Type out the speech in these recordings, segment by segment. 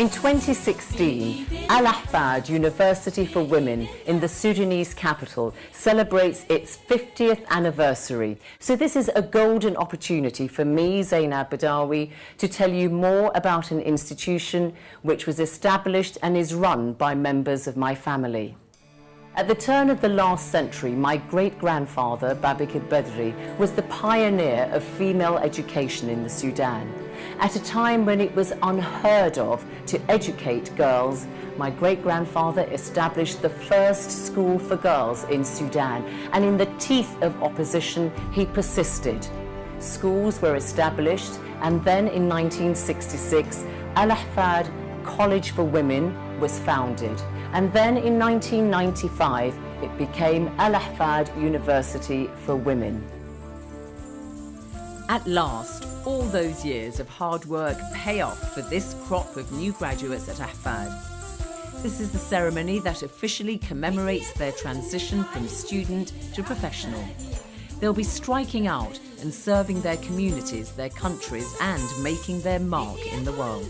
In 2016, Ahfad University for Women in the Sudanese capital celebrates its 50th anniversary. So this is a golden opportunity for me, Zainab Badawi, to tell you more about an institution which was established and is run by members of my family. At the turn of the last century, my great-grandfather, Babik al-Badri, was the pioneer of female education in the Sudan. At a time when it was unheard of to educate girls, my great-grandfather established the first school for girls in Sudan, and in the teeth of opposition, he persisted. Schools were established, and then in 1966, Al-Ahfad College for Women was founded. And then in 1995, it became Al-Ahfad University for Women. At last, all those years of hard work pay off for this crop of new graduates at Ahfad. This is the ceremony that officially commemorates their transition from student to professional. They'll be striking out and serving their communities, their countries, and making their mark in the world.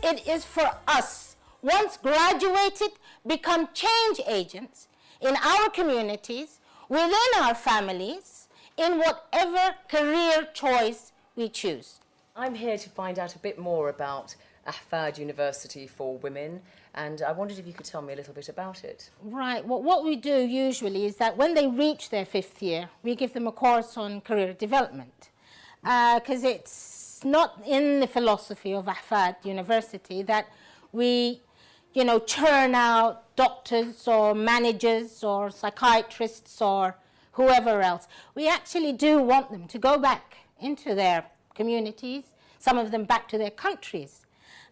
It is for us, once graduated, become change agents in our communities, within our families, in whatever career choice we choose. I'm here to find out a bit more about Ahfad University for Women, and I wondered if you could tell me a little bit about it. Right. Well, what we do usually is that when they reach their 5th year, we give them a course on career development, because it's not in the philosophy of Ahfad University that we, churn out doctors or managers or psychiatrists or whoever else. We actually do want them to go back into their communities, some of them back to their countries,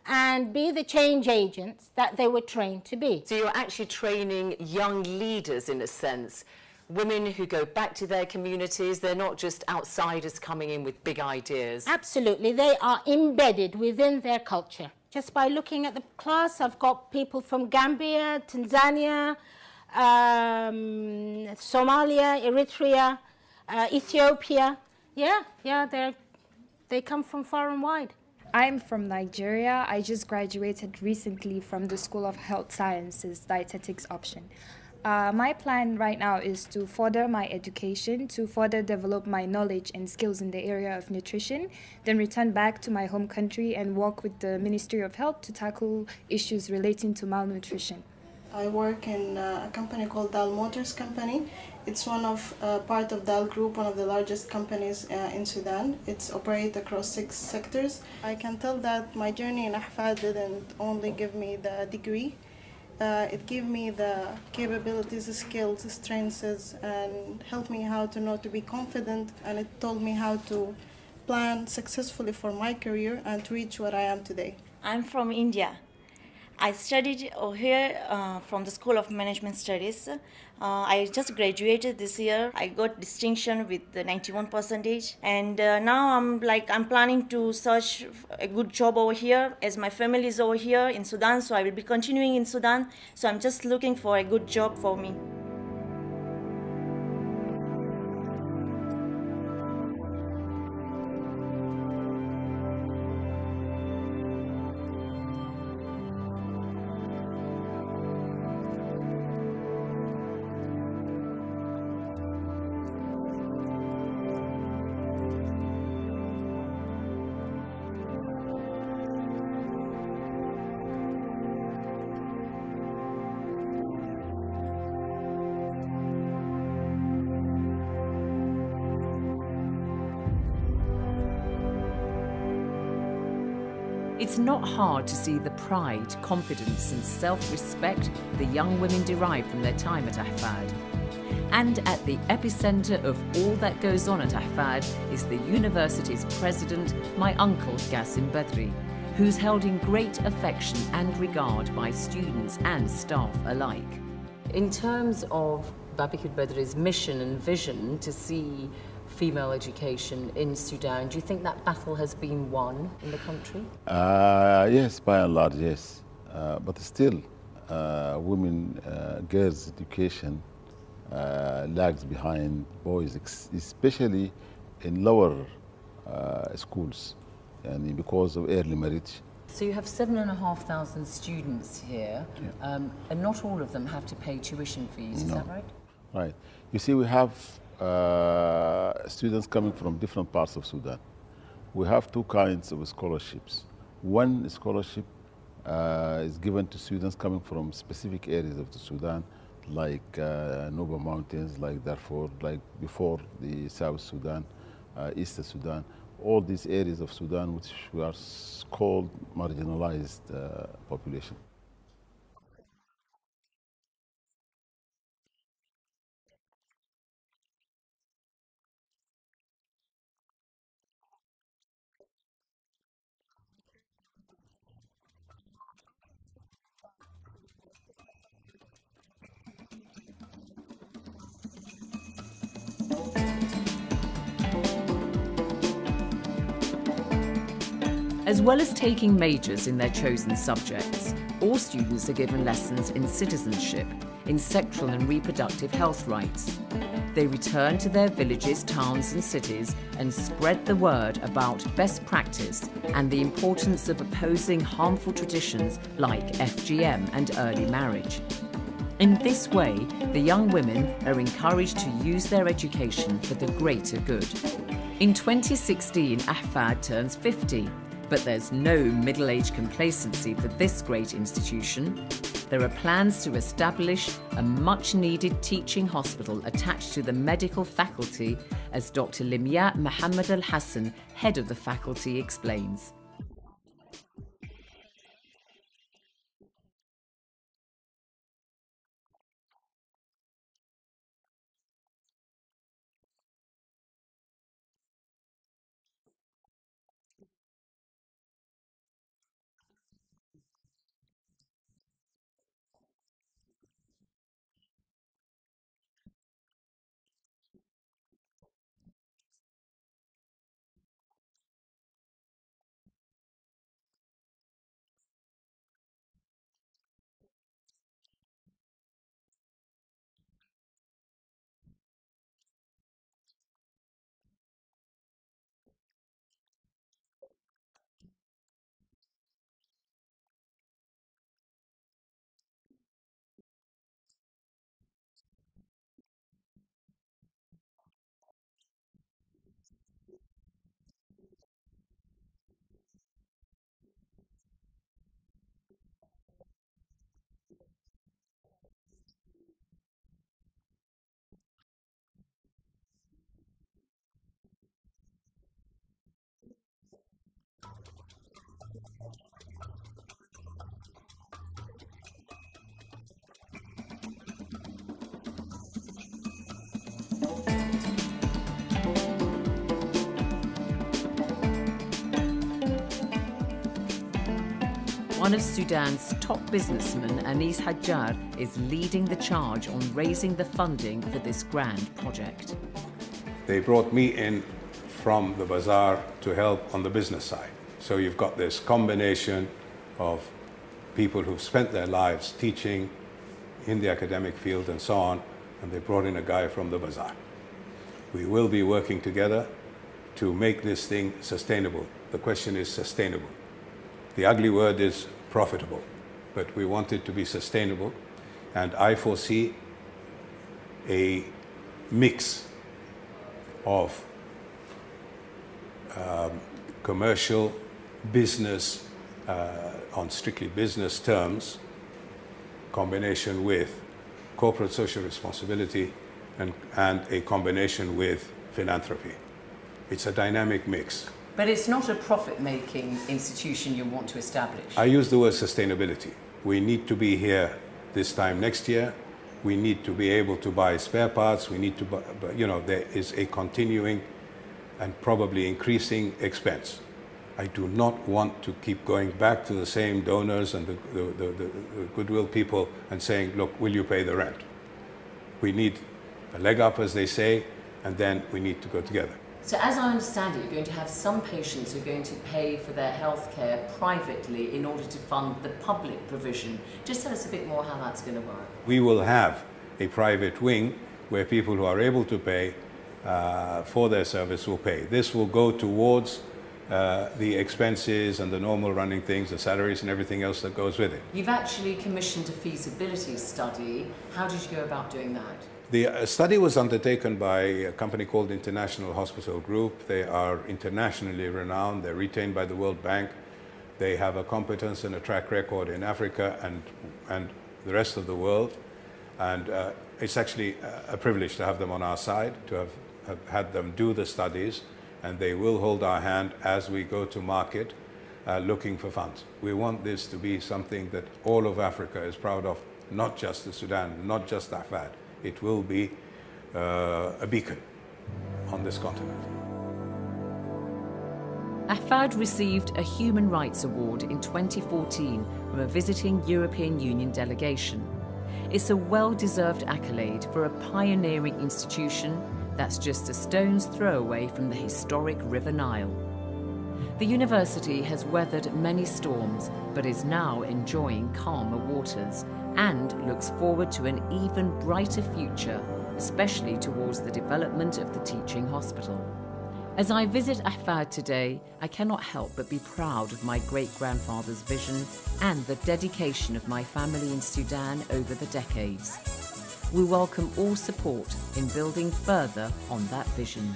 and be the change agents that they were trained to be. So you're actually training young leaders, in a sense, women who go back to their communities. They're not just outsiders coming in with big ideas. Absolutely, they are embedded within their culture. Just by looking at the class, I've got people from Gambia, Tanzania, Somalia, Eritrea, Ethiopia. They come from far and wide. I'm from Nigeria. I just graduated recently from the School of Health Sciences Dietetics option. My plan right now is to further my education, to further develop my knowledge and skills in the area of nutrition, then return back to my home country and work with the Ministry of Health to tackle issues relating to malnutrition. I work in a company called Dal Motors Company. It's part of Dal Group, one of the largest companies in Sudan. It's operated across 6 sectors. I can tell that my journey in Ahfad didn't only give me the degree. It gave me the capabilities, skills, strengths, and helped me how to know to be confident, and it told me how to plan successfully for my career and to reach what I am today. I'm from India. I studied here from the School of Management Studies. I just graduated this year. I got distinction with the 91%, and now I'm planning to search a good job over here, as my family is over here in Sudan, so I will be continuing in Sudan. So I'm just looking for a good job for me. It's not hard to see the pride, confidence and self-respect the young women derive from their time at Ahfad. And at the epicenter of all that goes on at Ahfad is the university's president, my uncle Qasim Badri, who's held in great affection and regard by students and staff alike. In terms of Babikir Badri's mission and vision to see female education in Sudan, do you think that battle has been won in the country? Yes, by and large, yes. But still, girls' education lags behind boys, especially in lower schools, and because of early marriage. So you have 7,500 students here, and not all of them have to pay tuition fees, is that right? Right. You see, we have students coming from different parts of Sudan. We have two kinds of scholarships. One scholarship is given to students coming from specific areas of the Sudan, like Nuba Mountains, like Darfur, like before the South Sudan, Eastern Sudan, all these areas of Sudan which we are called marginalized population. As well as taking majors in their chosen subjects, all students are given lessons in citizenship, in sexual and reproductive health rights. They return to their villages, towns and cities and spread the word about best practice and the importance of opposing harmful traditions like FGM and early marriage. In this way, the young women are encouraged to use their education for the greater good. In 2016, Ahfad turns 50. But there's no middle-age complacency for this great institution. There are plans to establish a much-needed teaching hospital attached to the medical faculty, as Dr. Limya Mohammed Al-Hassan, head of the faculty, explains. One of Sudan's top businessmen, Anis Hajjar, is leading the charge on raising the funding for this grand project. They brought me in from the bazaar to help on the business side. So you've got this combination of people who've spent their lives teaching in the academic field and so on, and they brought in a guy from the bazaar. We will be working together to make this thing sustainable. The question is sustainable. The ugly word is profitable, but we want it to be sustainable, and I foresee a mix of commercial, business, on strictly business terms, combination with corporate social responsibility, and a combination with philanthropy. It's a dynamic mix. But it's not a profit-making institution you want to establish. I use the word sustainability. We need to be here this time next year. We need to be able to buy spare parts. We need to buy, there is a continuing and probably increasing expense. I do not want to keep going back to the same donors and the goodwill people and saying, look, will you pay the rent? We need a leg up, as they say, and then we need to go together. So as I understand it, you're going to have some patients who are going to pay for their health care privately in order to fund the public provision. Just tell us a bit more how that's going to work. We will have a private wing where people who are able to pay for their service will pay. This will go towards the expenses and the normal running things, the salaries and everything else that goes with it. You've actually commissioned a feasibility study. How did you go about doing that? The study was undertaken by a company called International Hospital Group. They are internationally renowned. They're retained by the World Bank. They have a competence and a track record in Africa and the rest of the world. And it's actually a privilege to have them on our side, to have had them do the studies. And they will hold our hand as we go to market looking for funds. We want this to be something that all of Africa is proud of, not just the Sudan, not just Ahfad. It will be a beacon on this continent. Ahfad received a Human Rights Award in 2014 from a visiting European Union delegation. It's a well-deserved accolade for a pioneering institution that's just a stone's throw away from the historic River Nile. The university has weathered many storms, but is now enjoying calmer waters and looks forward to an even brighter future, especially towards the development of the teaching hospital. As I visit Ahfad today, I cannot help but be proud of my great-grandfather's vision and the dedication of my family in Sudan over the decades. We welcome all support in building further on that vision.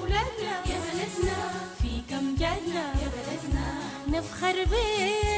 ولادنا يا بلدنا في كم جدنا يا بلدنا نفخر بيه